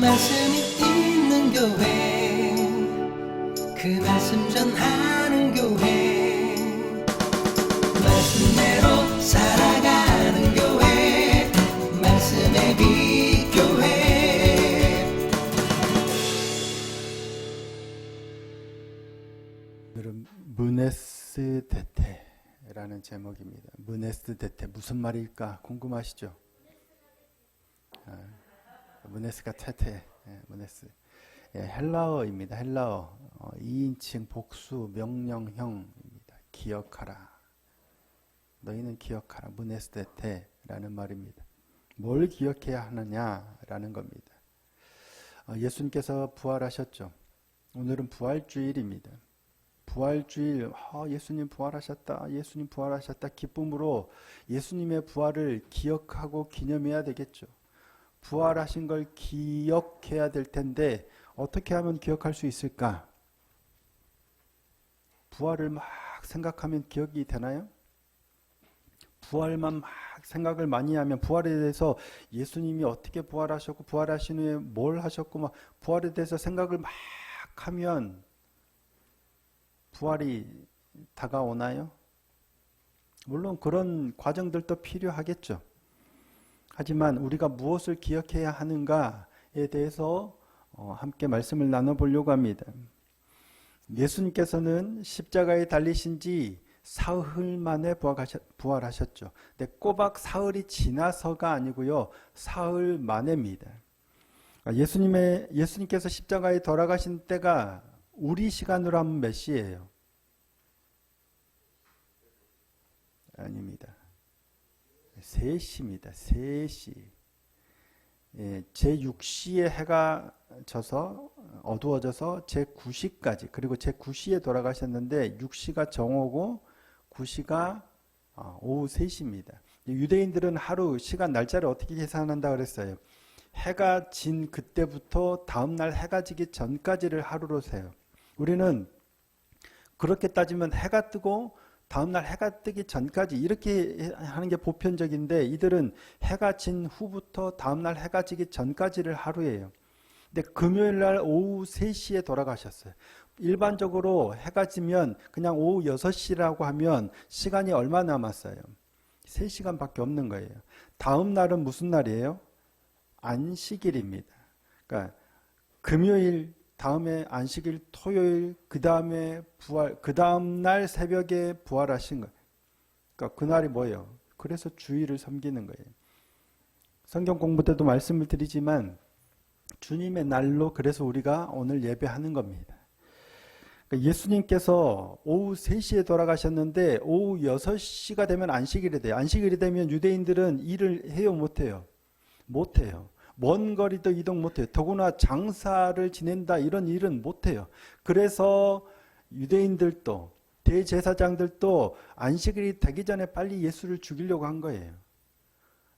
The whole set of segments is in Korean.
말씀이 있는 교회, 그 말씀 전하는 교회, 말씀대로 살아가는 교회, 말씀의 빛 교회. 오늘은 무네스 데테라는 제목입니다. 무네스 데테 무슨 말일까 궁금하시죠? 무네스가 테테, 무네스. 헬라어입니다. 헬라어. 2인칭 복수 명령형입니다. 기억하라. 너희는 기억하라. 무네스 데테라는 말입니다. 뭘 기억해야 하느냐라는 겁니다. 예수님께서 부활하셨죠. 오늘은 부활주일입니다. 부활주일, 예수님 부활하셨다, 예수님 부활하셨다 기쁨으로 예수님의 부활을 기억하고 기념해야 되겠죠. 부활하신 걸 기억해야 될 텐데 어떻게 하면 기억할 수 있을까? 부활을 막 생각하면 기억이 되나요? 부활만 막 생각을 많이 하면 부활에 대해서 예수님이 어떻게 부활하셨고 부활하신 후에 뭘 하셨고 막 부활에 대해서 생각을 막 하면 부활이 다가오나요? 물론 그런 과정들도 필요하겠죠. 하지만 우리가 무엇을 기억해야 하는가에 대해서 함께 말씀을 나눠보려고 합니다. 예수님께서는 십자가에 달리신 지 사흘 만에 부활하셨죠. 근데 꼬박 사흘이 지나서가 아니고요. 사흘 만에입니다. 예수님께서 십자가에 돌아가신 때가 우리 시간으로 하면 몇 시예요? 아닙니다. 3시입니다. 3시. 제6시에 해가 져서 어두워져서 제9시까지 그리고 제9시에 돌아가셨는데 6시가 정오고 9시가 오후 3시입니다. 유대인들은 하루 시간 날짜를 어떻게 계산한다 그랬어요? 해가 진 그때부터 다음날 해가 지기 전까지를 하루로 세요. 우리는 그렇게 따지면 해가 뜨고 다음날 해가 뜨기 전까지 이렇게 하는 게 보편적인데 이들은 해가 진 후부터 다음날 해가 지기 전까지를 하루예요. 근데 금요일날 오후 3시에 돌아가셨어요. 일반적으로 해가 지면 그냥 오후 6시라고 하면 시간이 얼마 남았어요? 3시간밖에 없는 거예요. 다음날은 무슨 날이에요? 안식일입니다. 그러니까 금요일 다음에 안식일, 토요일, 그 다음에 부활, 그 다음날 새벽에 부활하신 거예요. 그러니까 그날이 뭐예요? 그래서 주일을 섬기는 거예요. 성경 공부 때도 말씀을 드리지만 주님의 날로 그래서 우리가 오늘 예배하는 겁니다. 그러니까 예수님께서 오후 3시에 돌아가셨는데 오후 6시가 되면 안식일이 돼요. 안식일이 되면 유대인들은 일을 해요? 못해요? 못해요. 먼 거리도 이동 못해요. 더구나 장사를 지낸다 이런 일은 못해요. 그래서 유대인들도 대제사장들도 안식일이 되기 전에 빨리 예수를 죽이려고 한 거예요.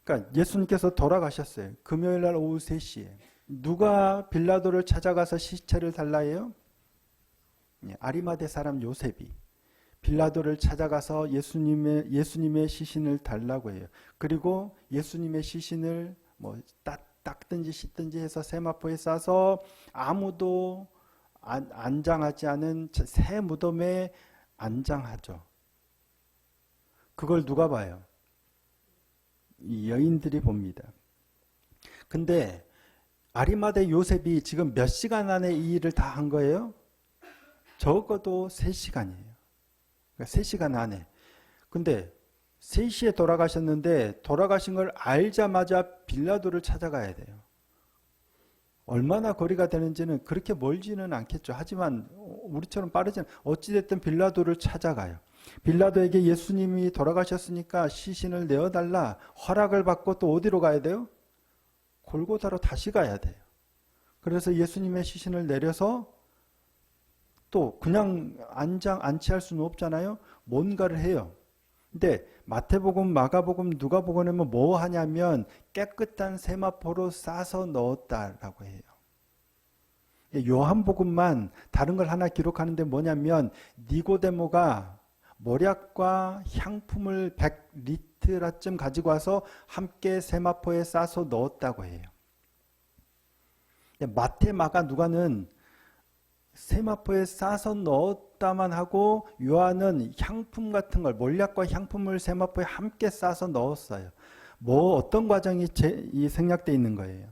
그러니까 예수님께서 돌아가셨어요. 금요일날 오후 3시에. 누가 빌라도를 찾아가서 시체를 달라 해요? 아리마대 사람 요셉이 빌라도를 찾아가서 예수님의 시신을 달라고 해요. 그리고 예수님의 시신을 닦든지 씻든지 해서 세마포에 싸서 아무도 안장하지 않은 새 무덤에 안장하죠. 그걸 누가 봐요? 이 여인들이 봅니다. 근데 아리마대 요셉이 지금 몇 시간 안에 이 일을 다 한 거예요? 적어도 3시간이에요. 그러니까 3시간 안에. 근데 3시에 돌아가셨는데 돌아가신 걸 알자마자 빌라도를 찾아가야 돼요. 얼마나 거리가 되는지는 그렇게 멀지는 않겠죠. 하지만 우리처럼 빠르지는 어찌됐든 빌라도를 찾아가요. 빌라도에게 예수님이 돌아가셨으니까 시신을 내어달라 허락을 받고 또 어디로 가야 돼요? 골고다로 다시 가야 돼요. 그래서 예수님의 시신을 내려서 또 그냥 안치할 수는 없잖아요. 뭔가를 해요. 근데 마태복음, 마가복음, 누가복음에는 뭐 하냐면 깨끗한 세마포로 싸서 넣었다라고 해요. 요한복음만 다른 걸 하나 기록하는데 뭐냐면 니고데모가 모략과 향품을 100리트라쯤 가지고 와서 함께 세마포에 싸서 넣었다고 해요. 마태, 마가, 누가는 세마포에 싸서 넣었다만 하고 요한은 향품 같은 걸, 몰약과 향품을 세마포에 함께 싸서 넣었어요. 어떤 과정이 생략되어 있는 거예요.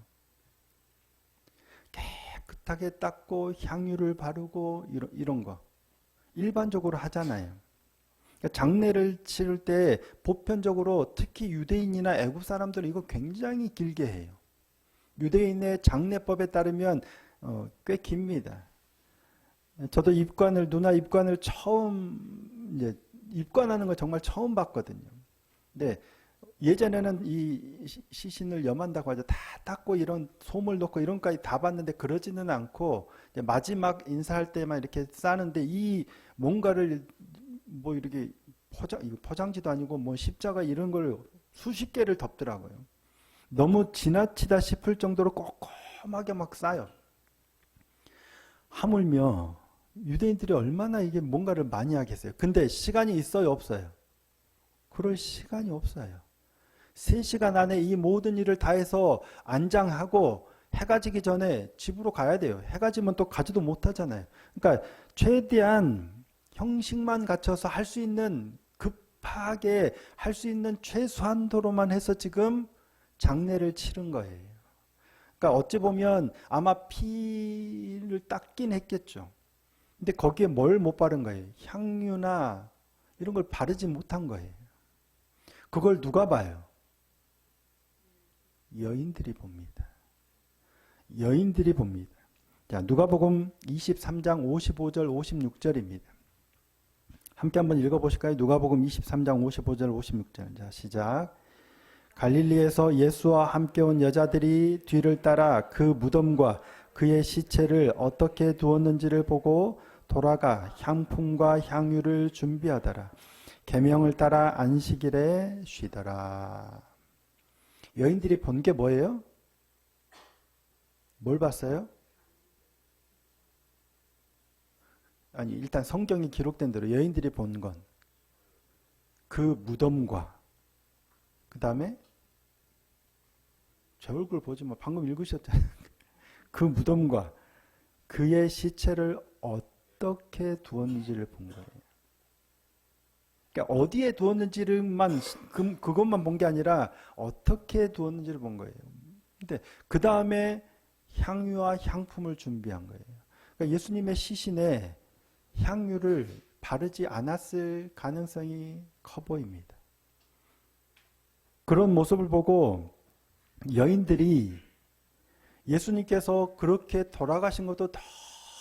깨끗하게 닦고 향유를 바르고 이런 거 일반적으로 하잖아요. 그러니까 장례를 치를 때 보편적으로 특히 유대인이나 애굽 사람들은 이거 굉장히 길게 해요. 유대인의 장례법에 따르면 꽤 깁니다. 저도 누나 입관을 이제 입관하는 거 정말 처음 봤거든요. 근데 예전에는 이 시신을 염한다고 하죠. 다 닦고 이런 솜을 넣고 이런 것까지 다 봤는데 그러지는 않고 마지막 인사할 때만 이렇게 싸는데 이 뭔가를 이렇게 포장지도 아니고 십자가 이런 걸 수십 개를 덮더라고요. 너무 지나치다 싶을 정도로 꼼꼼하게 막 싸요. 하물며 유대인들이 얼마나 이게 뭔가를 많이 하겠어요. 근데 시간이 있어요, 없어요? 그럴 시간이 없어요. 3시간 안에 이 모든 일을 다 해서 안장하고 해가 지기 전에 집으로 가야 돼요. 해가 지면 또 가지도 못하잖아요. 그러니까 최대한 형식만 갖춰서 할 수 있는, 급하게 할 수 있는 최소한도로만 해서 지금 장례를 치른 거예요. 그러니까 어찌 보면 아마 피를 닦긴 했겠죠. 근데 거기에 뭘 못 바른 거예요? 향유나 이런 걸 바르지 못한 거예요. 그걸 누가 봐요? 여인들이 봅니다. 여인들이 봅니다. 자, 누가복음 23장 55절 56절입니다. 함께 한번 읽어보실까요? 누가복음 23장 55절 56절. 자, 시작. 갈릴리에서 예수와 함께 온 여자들이 뒤를 따라 그 무덤과 그의 시체를 어떻게 두었는지를 보고 돌아가 향품과 향유를 준비하더라. 계명을 따라 안식일에 쉬더라. 여인들이 본 게 뭐예요? 뭘 봤어요? 아니, 일단 성경이 기록된 대로 여인들이 본 건 그 무덤과 그 다음에 제 얼굴 보지 마. 방금 읽으셨잖아요. 그 무덤과 그의 시체를 어떻게 두었는지를 본 거예요. 그러니까 어디에 두었는지만 그것만 본 게 아니라 어떻게 두었는지를 본 거예요. 근데 그 다음에 향유와 향품을 준비한 거예요. 그러니까 예수님의 시신에 향유를 바르지 않았을 가능성이 커 보입니다. 그런 모습을 보고 여인들이 예수님께서 그렇게 돌아가신 것도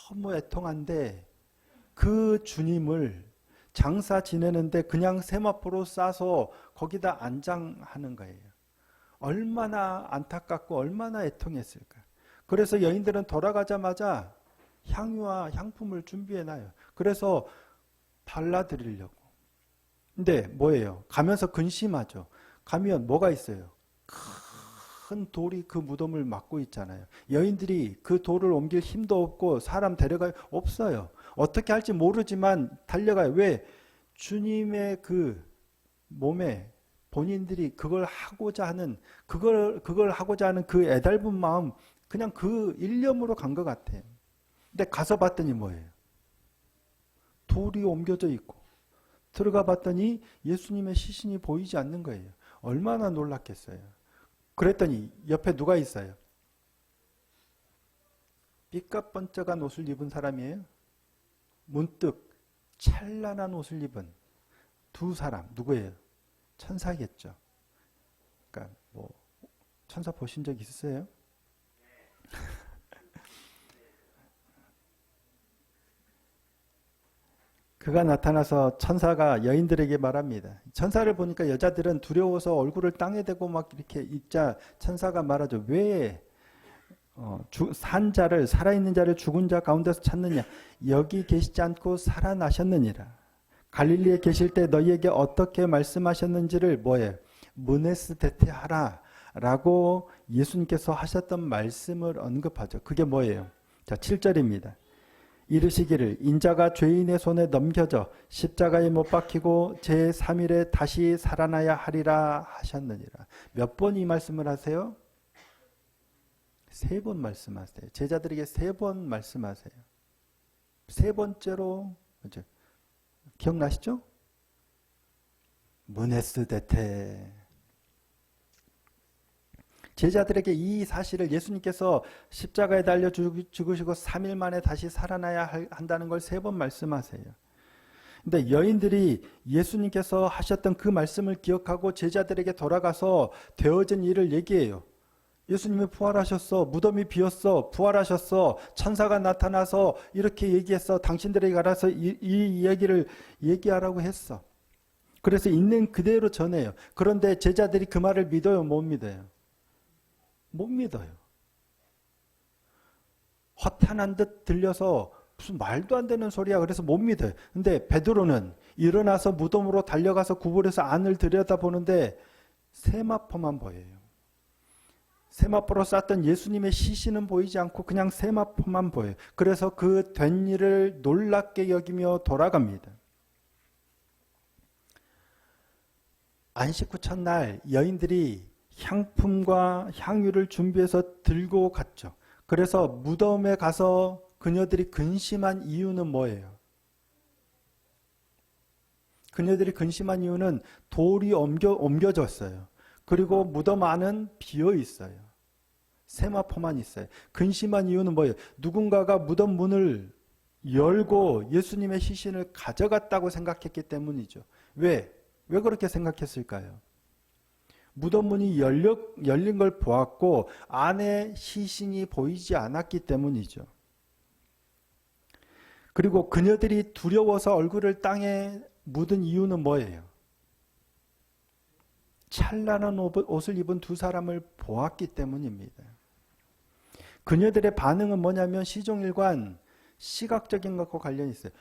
너무 애통한데 그 주님을 장사 지내는데 그냥 세마포로 싸서 거기다 안장하는 거예요. 얼마나 안타깝고 얼마나 애통했을까. 그래서 여인들은 돌아가자마자 향유와 향품을 준비해놔요. 그래서 발라드리려고. 근데 뭐예요? 가면서 근심하죠. 가면 뭐가 있어요? 큰 돌이 그 무덤을 막고 있잖아요. 여인들이 그 돌을 옮길 힘도 없고 사람 데려가요? 없어요. 어떻게 할지 모르지만 달려가요. 왜? 주님의 그 몸에 본인들이 그걸 하고자 하는 그 애달픈 마음, 그냥 그 일념으로 간 것 같아요. 근데 가서 봤더니 뭐예요? 돌이 옮겨져 있고 들어가 봤더니 예수님의 시신이 보이지 않는 거예요. 얼마나 놀랐겠어요. 그랬더니 옆에 누가 있어요? 삐까번쩍한 옷을 입은 사람이에요. 문득 찬란한 옷을 입은 두 사람, 누구예요? 천사겠죠. 그러니까 천사 보신 적 있으세요? 그가 나타나서 천사가 여인들에게 말합니다. 천사를 보니까 여자들은 두려워서 얼굴을 땅에 대고 막 이렇게 있자 천사가 말하죠. 왜 살아있는 자를 죽은 자 가운데서 찾느냐? 여기 계시지 않고 살아나셨느니라. 갈릴리에 계실 때 너희에게 어떻게 말씀하셨는지를 뭐예요? 문에스데테 하라 라고 예수님께서 하셨던 말씀을 언급하죠. 그게 뭐예요? 자, 7절입니다. 이르시기를 인자가 죄인의 손에 넘겨져 십자가에 못 박히고 제3일에 다시 살아나야 하리라 하셨느니라. 몇 번 이 말씀을 하세요? 3번 말씀하세요. 제자들에게 3번 말씀하세요. 3번째로 이제 기억나시죠? 무네스 데테. 제자들에게 이 사실을 예수님께서 십자가에 달려 죽으시고 3일 만에 다시 살아나야 한다는 걸 3번 말씀하세요. 근데 여인들이 예수님께서 하셨던 그 말씀을 기억하고 제자들에게 돌아가서 되어진 일을 얘기해요. 예수님이 부활하셨어. 무덤이 비었어. 부활하셨어. 천사가 나타나서 이렇게 얘기했어. 당신들에게 알아서 이 이야기를 얘기하라고 했어. 그래서 있는 그대로 전해요. 그런데 제자들이 그 말을 믿어요? 못 믿어요? 못 믿어요. 허탄한 듯 들려서 무슨 말도 안 되는 소리야. 그래서 못 믿어요. 근데 베드로는 일어나서 무덤으로 달려가서 구불에서 안을 들여다보는데 세마포만 보여요. 세마포로 쌌던 예수님의 시신은 보이지 않고 그냥 세마포만 보여요. 그래서 그 된 일을 놀랍게 여기며 돌아갑니다. 안식 후 첫날 여인들이 향품과 향유를 준비해서 들고 갔죠. 그래서 무덤에 가서 그녀들이 근심한 이유는 뭐예요? 그녀들이 근심한 이유는 돌이 옮겨졌어요. 그리고 무덤 안은 비어 있어요. 세마포만 있어요. 근심한 이유는 뭐예요? 누군가가 무덤 문을 열고 예수님의 시신을 가져갔다고 생각했기 때문이죠. 왜 그렇게 생각했을까요? 무덤 문이 열린 걸 보았고 안에 시신이 보이지 않았기 때문이죠. 그리고 그녀들이 두려워서 얼굴을 땅에 묻은 이유는 뭐예요? 찬란한 옷을 입은 두 사람을 보았기 때문입니다. 그녀들의 반응은 뭐냐면 시종일관 시각적인 것과 관련이 있어요.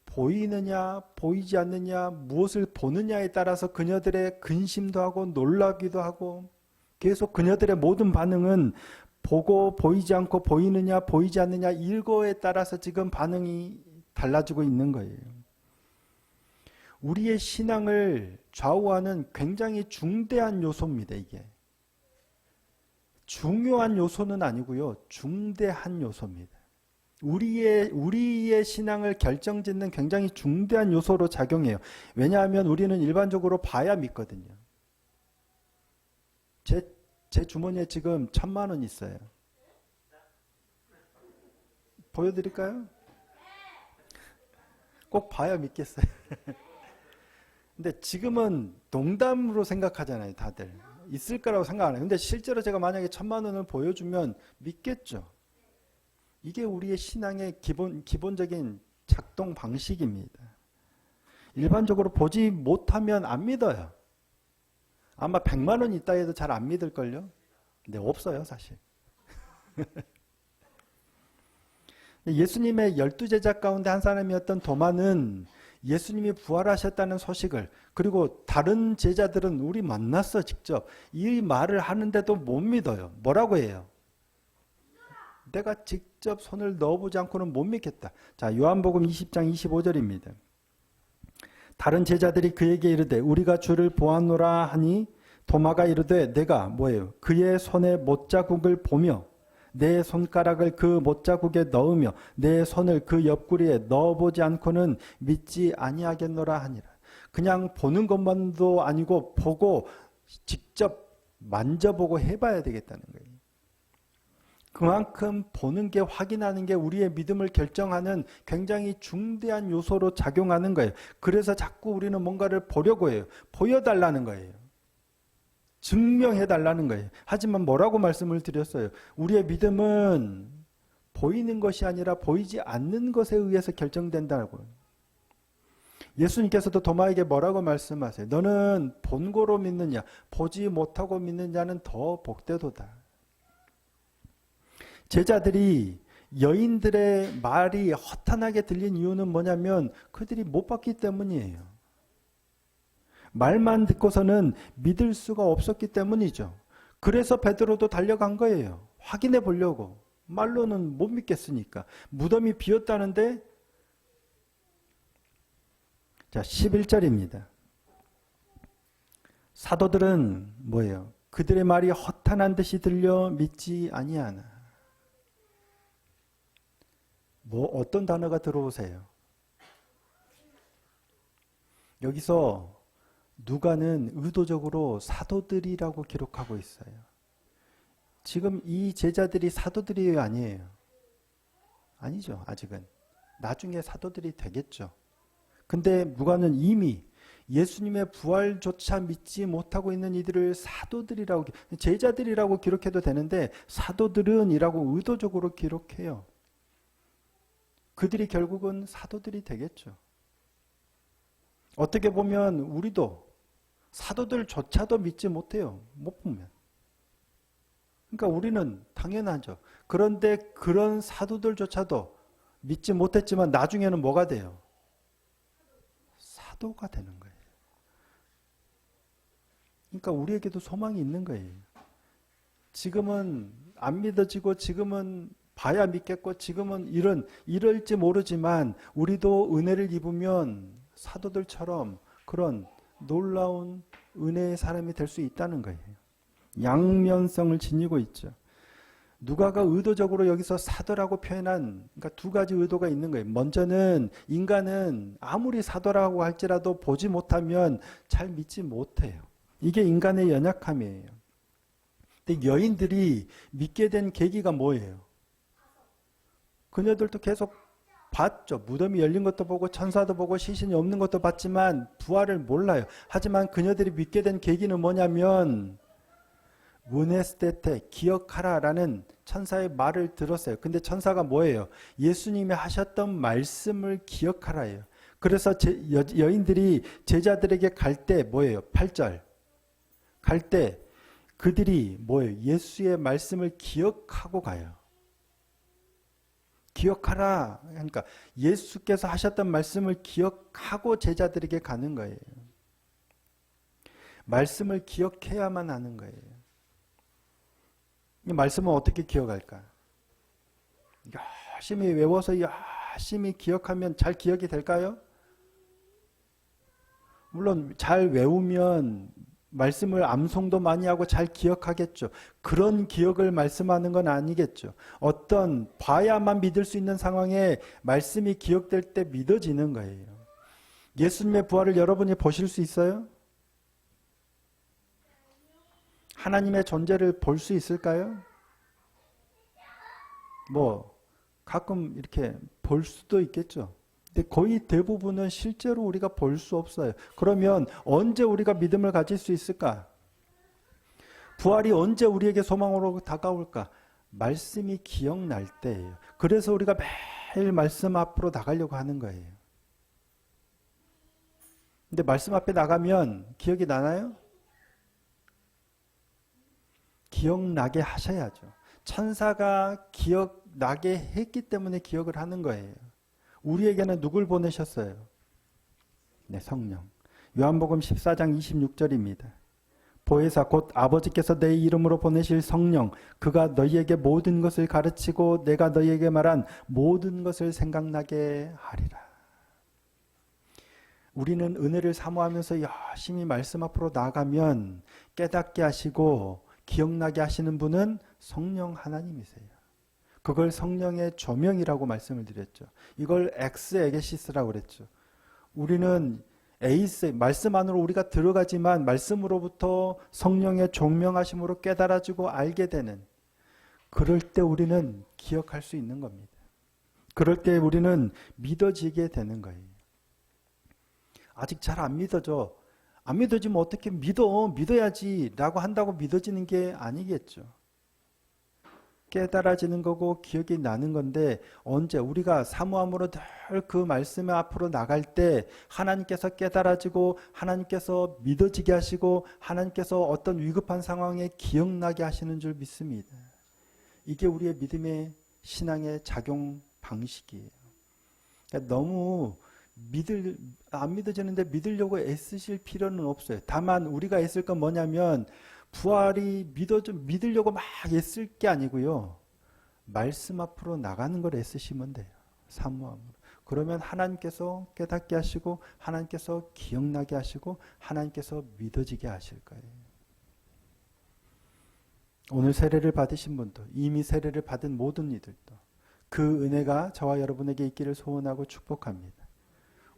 보이느냐 보이지 않느냐 무엇을 보느냐에 따라서 그녀들의 근심도 하고 놀라기도 하고 계속 그녀들의 모든 반응은 보고 보이지 않고 보이느냐 보이지 않느냐 이거에 따라서 지금 반응이 달라지고 있는 거예요. 우리의 신앙을 좌우하는 굉장히 중대한 요소입니다. 이게 중요한 요소는 아니고요. 중대한 요소입니다. 우리의 신앙을 결정짓는 굉장히 중대한 요소로 작용해요. 왜냐하면 우리는 일반적으로 봐야 믿거든요. 제 주머니에 지금 1,000만 원 있어요. 보여드릴까요? 꼭 봐야 믿겠어요. 근데 지금은 농담으로 생각하잖아요, 다들. 있을 거라고 생각 안 해요. 근데 실제로 제가 만약에 1,000만 원을 보여주면 믿겠죠. 이게 우리의 신앙의 기본적인 작동 방식입니다. 일반적으로 보지 못하면 안 믿어요. 아마 100만 원 있다 해도 잘 안 믿을걸요? 근데 없어요, 사실. 예수님의 12제자 가운데 한 사람이었던 도마는 예수님이 부활하셨다는 소식을, 그리고 다른 제자들은 우리 만났어 직접, 이 말을 하는데도 못 믿어요. 뭐라고 해요? 내가 직접 손을 넣어보지 않고는 못 믿겠다. 자, 요한복음 20장 25절입니다. 다른 제자들이 그에게 이르되 우리가 주를 보았노라 하니 도마가 이르되 내가 뭐예요? 그의 손에 못자국을 보며 내 손가락을 그 못자국에 넣으며 내 손을 그 옆구리에 넣어보지 않고는 믿지 아니하겠노라 하니라. 그냥 보는 것만도 아니고 보고 직접 만져보고 해봐야 되겠다는 거예요. 그만큼 보는 게, 확인하는 게 우리의 믿음을 결정하는 굉장히 중대한 요소로 작용하는 거예요. 그래서 자꾸 우리는 뭔가를 보려고 해요. 보여달라는 거예요. 증명해달라는 거예요. 하지만 뭐라고 말씀을 드렸어요? 우리의 믿음은 보이는 것이 아니라 보이지 않는 것에 의해서 결정된다고요. 예수님께서도 도마에게 뭐라고 말씀하세요? 너는 본고로 믿느냐 보지 못하고 믿느냐는 더 복되도다. 제자들이 여인들의 말이 허탄하게 들린 이유는 뭐냐면 그들이 못 봤기 때문이에요. 말만 듣고서는 믿을 수가 없었기 때문이죠. 그래서 베드로도 달려간 거예요. 확인해 보려고. 말로는 못 믿겠으니까. 무덤이 비었다는데, 자, 11절입니다. 사도들은 뭐예요? 그들의 말이 허탄한 듯이 들려 믿지 아니하나. 어떤 단어가 들어오세요? 여기서 누가는 의도적으로 사도들이라고 기록하고 있어요. 지금 이 제자들이 사도들이 아니에요. 아니죠, 아직은. 나중에 사도들이 되겠죠. 근데 누가는 이미 예수님의 부활조차 믿지 못하고 있는 이들을 사도들이라고, 제자들이라고 기록해도 되는데 사도들은 이라고 의도적으로 기록해요. 그들이 결국은 사도들이 되겠죠. 어떻게 보면 우리도 사도들조차도 믿지 못해요. 못 보면. 그러니까 우리는 당연하죠. 그런데 그런 사도들조차도 믿지 못했지만 나중에는 뭐가 돼요? 사도가 되는 거예요. 그러니까 우리에게도 소망이 있는 거예요. 지금은 안 믿어지고 지금은 봐야 믿겠고 지금은 이럴지 모르지만 우리도 은혜를 입으면 사도들처럼 그런 놀라운 은혜의 사람이 될 수 있다는 거예요. 양면성을 지니고 있죠. 누가가 의도적으로 여기서 사도라고 표현한 그러니까 두 가지 의도가 있는 거예요. 먼저는 인간은 아무리 사도라고 할지라도 보지 못하면 잘 믿지 못해요. 이게 인간의 연약함이에요. 근데 여인들이 믿게 된 계기가 뭐예요? 그녀들도 계속 봤죠. 무덤이 열린 것도 보고 천사도 보고 시신이 없는 것도 봤지만 부활을 몰라요. 하지만 그녀들이 믿게 된 계기는 뭐냐면 무네스테테 기억하라라는 천사의 말을 들었어요. 근데 천사가 뭐예요? 예수님이 하셨던 말씀을 기억하라예요. 그래서 여인들이 제자들에게 갈 때 뭐예요? 8절. 갈 때 그들이 뭐예요? 예수의 말씀을 기억하고 가요. 기억하라. 그러니까 예수께서 하셨던 말씀을 기억하고 제자들에게 가는 거예요. 말씀을 기억해야만 하는 거예요. 이 말씀은 어떻게 기억할까? 열심히 외워서 열심히 기억하면 잘 기억이 될까요? 물론 잘 외우면 말씀을 암송도 많이 하고 잘 기억하겠죠. 그런 기억을 말씀하는 건 아니겠죠. 어떤 봐야만 믿을 수 있는 상황에 말씀이 기억될 때 믿어지는 거예요. 예수님의 부활을 여러분이 보실 수 있어요? 하나님의 존재를 볼 수 있을까요? 가끔 이렇게 볼 수도 있겠죠. 근데 거의 대부분은 실제로 우리가 볼 수 없어요. 그러면 언제 우리가 믿음을 가질 수 있을까? 부활이 언제 우리에게 소망으로 다가올까? 말씀이 기억날 때예요. 그래서 우리가 매일 말씀 앞으로 나가려고 하는 거예요. 근데 말씀 앞에 나가면 기억이 나나요? 기억나게 하셔야죠. 천사가 기억나게 했기 때문에 기억을 하는 거예요. 우리에게는 누굴 보내셨어요? 네, 성령. 요한복음 14장 26절입니다. 보혜사 곧 아버지께서 내 이름으로 보내실 성령 그가 너희에게 모든 것을 가르치고 내가 너희에게 말한 모든 것을 생각나게 하리라. 우리는 은혜를 사모하면서 열심히 말씀 앞으로 나가면 깨닫게 하시고 기억나게 하시는 분은 성령 하나님이세요. 그걸 성령의 조명이라고 말씀을 드렸죠. 이걸 엑스에게시스라고 그랬죠. 우리는 에이스, 말씀 안으로 우리가 들어가지만 말씀으로부터 성령의 조명하심으로 깨달아지고 알게 되는 그럴 때 우리는 기억할 수 있는 겁니다. 그럴 때 우리는 믿어지게 되는 거예요. 아직 잘 안 믿어져. 안 믿어지면 어떻게 믿어야지 라고 한다고 믿어지는 게 아니겠죠. 깨달아지는 거고 기억이 나는 건데 언제 우리가 사모함으로 늘 그 말씀 앞으로 나갈 때 하나님께서 깨달아지고 하나님께서 믿어지게 하시고 하나님께서 어떤 위급한 상황에 기억나게 하시는 줄 믿습니다. 이게 우리의 믿음의 신앙의 작용 방식이에요. 그러니까 너무 안 믿어지는데 믿으려고 애쓰실 필요는 없어요. 다만 우리가 애쓸 건 뭐냐면 부활이 믿으려고 막 애쓸 게 아니고요. 말씀 앞으로 나가는 걸 애쓰시면 돼요. 사모함으로. 그러면 하나님께서 깨닫게 하시고 하나님께서 기억나게 하시고 하나님께서 믿어지게 하실 거예요. 오늘 세례를 받으신 분도 이미 세례를 받은 모든 이들도 그 은혜가 저와 여러분에게 있기를 소원하고 축복합니다.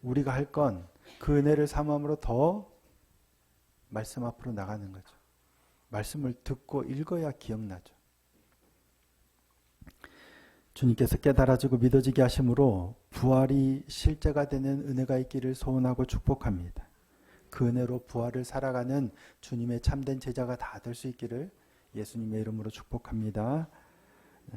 우리가 할 건 그 은혜를 삼음으로 더 말씀 앞으로 나가는 거죠. 말씀을 듣고 읽어야 기억나죠. 주님께서 깨달아지고 믿어지게 하심으로 부활이 실제가 되는 은혜가 있기를 소원하고 축복합니다. 그 은혜로 부활을 살아가는 주님의 참된 제자가 다 될 수 있기를 예수님의 이름으로 축복합니다.